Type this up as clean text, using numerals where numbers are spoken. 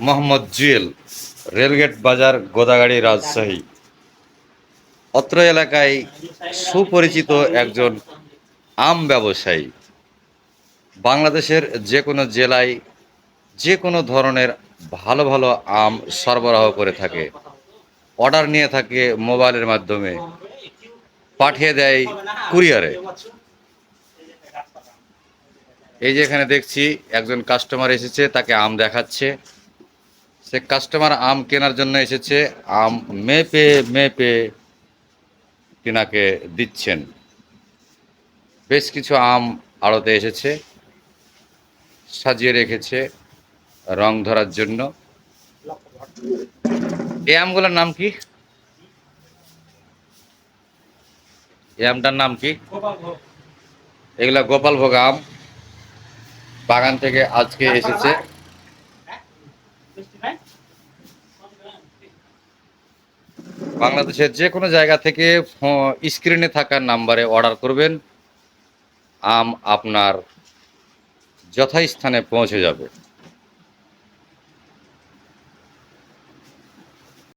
Mohammad Jewel, rail gate বাজার, গোদাগাড়ি, রাজশাহী। অত্র এলাকায় সুপরিচিত একজন আম ব্যবসায়ী। বাংলাদেশের যে কোনো জেলায় যে কোনো ধরনের ভালো ভালো আম সরবরাহ করে থাকে। অর্ডার নিয়ে থাকে মোবাইলের মাধ্যমে, পাঠিয়ে দেয় কুরিয়ারে। এই যে এখানে দেখছি একজন কাস্টমার এসেছে, তাকে আম দেখাচ্ছে। সে কাস্টমার আম কেনার জন্য এসেছে, আম মেপে মেপে তিনাকে দিচ্ছেন। বেশ কিছু আম আড়তে এসেছে, সাজিয়ে রেখেছে রং ধরার জন্য। এই আমগুলোর নাম কি? এই আমটার নাম কি? এগুলা গোপালভোগ আম, বাগান থেকে আজকে এসেছে। বাংলাদেশের যে কোনো জায়গা থেকে স্ক্রিনে থাকা নাম্বারে অর্ডার করবেন, আম আপনার যথাস্থানে পৌঁছে যাবে।